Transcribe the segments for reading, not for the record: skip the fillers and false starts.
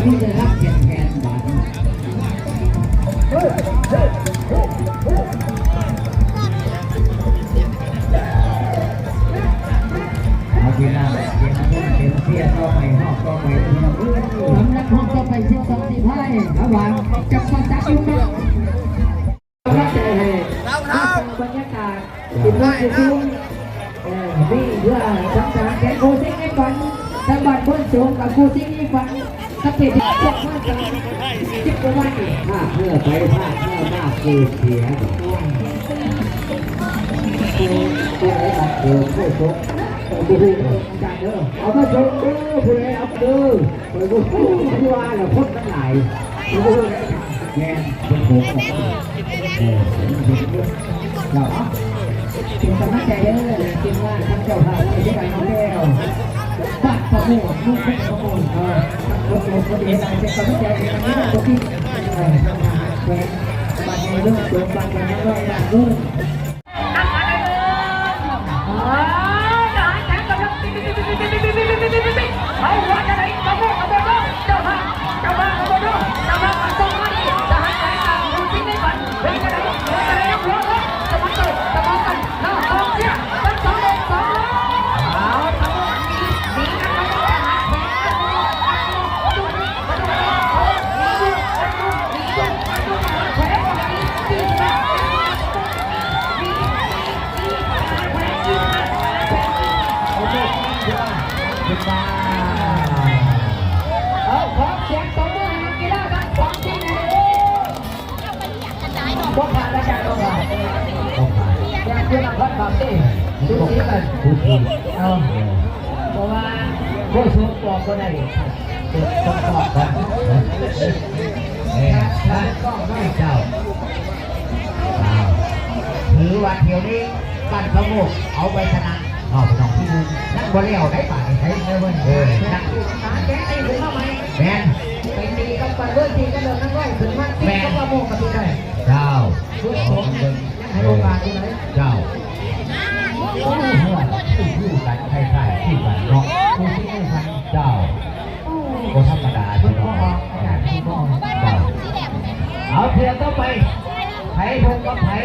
ที่จะรับแทนบาทเอาทีละเต็มทุ่มเต็มเที่ยต่อไปห้องต่อไปสำหรับห้องต่อไป12ทีไพ่ระหว่างจับจับอยู่นะรับใจให้บรรยากาศติดไว้ดูนี่เพื่อทำการแข่งโคซิ่งให้ฝันทางบ้านคนสูงกับโคซิ่งให้ฝันสักเพียงที่จบมาจาก10 กว่าวันถ้าเพื่อไปพลาดเมื่อมากคือเสียตัวไหนบัตรผู้ชกผู้จัดเด้อเอามาชกเด้อผู้ใดเอาเด้อไปดูที่ว่าเราพ้นทั้งหลายแง่เป็นโขกเราเป็นกำลังใจเด้อจริงว่าทั้งเจ้าภาพไม่ใช่การน้องแก้วบัตรประมูลลูกเป็นประมูลรถเองเป็นกำลังใจในการนี้ตัวที่บัตรในเรื่องตัวบัตรในเรื่องการเรื่องพวกผ่านอาจารย์ต้องผ่านอยากเชื่อมั่นวัดความดีดูสีกันเพราะว่าผู้สูงตัวก็ได้ต้องตอบกันท่านก็ไม่เจ้าถือวันเดียวนี้ปั้นพระโมกเอาไปชนะออกสองที่นึงนั่งบอลเลี้ยวได้ป่ะใช้ได้เว้ยนั่งหาแก๊สไอ้ถึงมาไหมแมนไปตีกับปั่นเลื่อนตีกันเลยนั่งไว้ถึงมาตีกับพระโมกกับตีได้เจ้าทุกคนยังให้โอกาสที่ไหนเจ้าโอ้โหผู้กันใครๆที่กันเนาะผู้ที่ไม่ทันเจ้าก็ธรรมดาที่น้องเจ้าเอาเทียนต่อไปไผ่ทงกับไผ่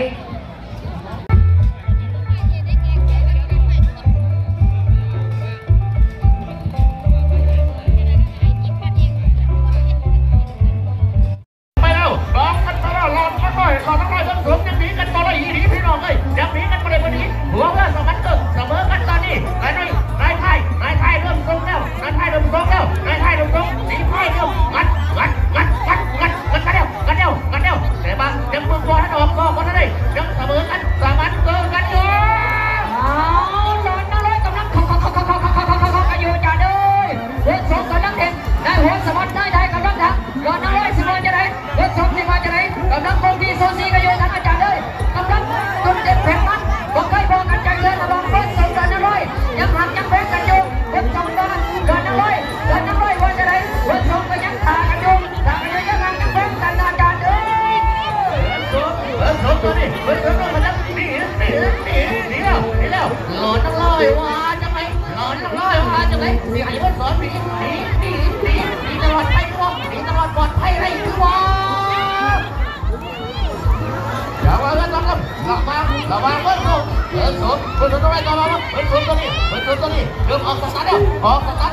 ระวังเบิ้ลสูงเบิ้ลสูงเบิ้ลสูงตัวไหนตัวเราเบิ้ลสูงตัวนี้เบิ้ลสูงตัวนี้เริ่มออกสตาร์ทแล้วออกสตาร์ท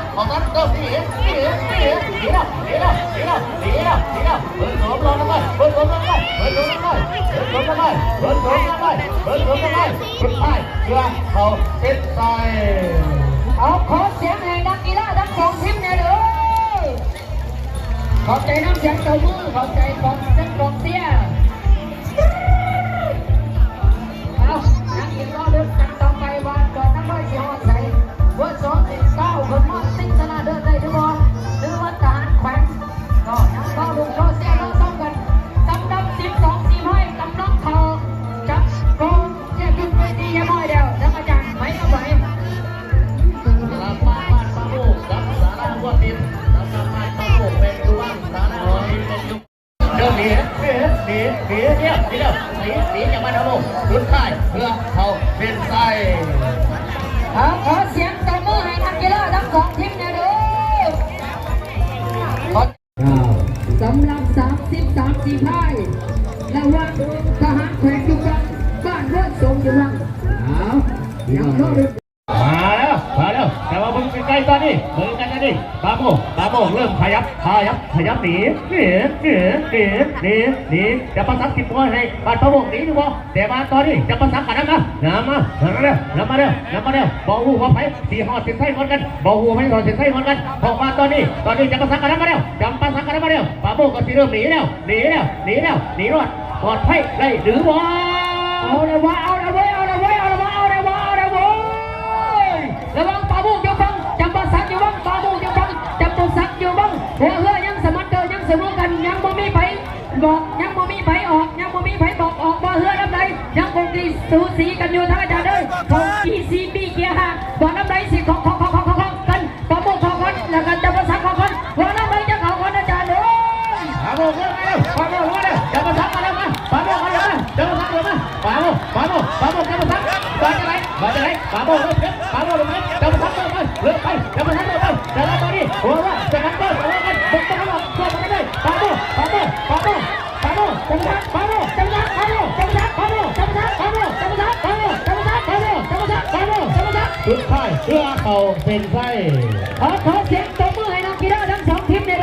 เริ่มหนีแล้วเบิ้ลสูงลงลงไปเบิ้ลสูงลงไปเบิ้ลสูงลงไปเบิ้ลสูงลงไปเบิ้ลสูงลงไปเบิ้ลสูงลงไปสุดท้ายเพื่อเขาเซ็ตไซเอาขอเสียงให้นักกีฬาทั้งสองทีมเนี่ยเด้อขอบใจน้ำเสียงเจ้ามือขอบใจกองเส้นกองเตี้ยนักกีฬาเดินกันต่อไปวันก่อนนักบอลเสียหัวใจเบอร์2-9คนมาติ้งชนะเดินได้ทุกบอลหรือว่าทหารแขวงก็ยังเข้าลุกเข้าเสียเราต้องกันตำดับ12-4ให้กำลังเขาจับโกงเจ็บขึ้นไปดียังน้อยเดียวแล้วอาจารย์ไม่เอาไปลาปาปาโบกับสาราวัวติมลาปาปาโบเป็นดูว่าสาราวัวติมเป็นยุคเดิมเนี่ยอย่างมาดาวรุ่นท้ายเพื่อเขาเป็นไส้ขอเสียงตบมือให้นักกีฬาทั้งสองทีม สำหรับ33สีพายระหว่างทหารแขวงอยู่กันบ้านเรือนทรงอยู่วังเอายังรอด มาแล้วแต่ว่ามึงใกล้ๆตอนนี้มึงกันนี่ปาโมเริ่มขยับหนีจะประสักติดตัวให้ปาโมหนีดูบ่แต่มาตอนนี้จะประสักกันนะน้ำมาเร็วบอกหูว่าไปสีหอดเส้นไส้คนกันบอกหูไม่หอดเส้นไส้คนกันพอมาตอนนี้จะประสักกันมาแล้วจำประสักกันมาแล้วปาโมก็สิเริ่มหนีแล้วรอดปลอดภัยได้หรือบ่เอาละวะระวังปาบุกอยู่บังจำปาสักอยู่บังปาบุกอยู่บังจำปาสักอยู่บังหัวเรือยังสมัครเกินยังสมกันยังบ่มีไผบอกยังบ่มีไผออกยังบ่มีไผบอกออกบ่เรือลำใดยังคงที่สูสีกันอยู่ทั้งอาจารย์เด้อของ ECB เกียร์ห้าบอกลำใดสิของกันปาบุกของคนแล้วกันจำปาสักของคนหัวลำใดจะของคนอาจารย์เด้อปาโมจะประสักกันแล้วมาปาโมกันแล้วจะประสักกันมาปาโมจะประสักมาจะไหนปาโมลงไหมจะประสักกันเลือกไปจะประสักกันแต่ละตอนนี้หัวว่าจะกันก็หัวกันบุกตะวันออกเข้าไปเลยปาโมสุดท้ายเพื่อเขาเป็นไส้ขอเสียงตบมือให้นักกีฬาทั้งสองทีมเลย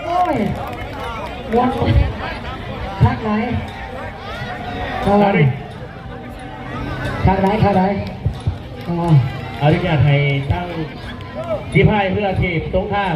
โอ้ยวนทักไหนทักไหนอนุญาตให้ตั้งที่พายเพื่อทีมตรงข้าม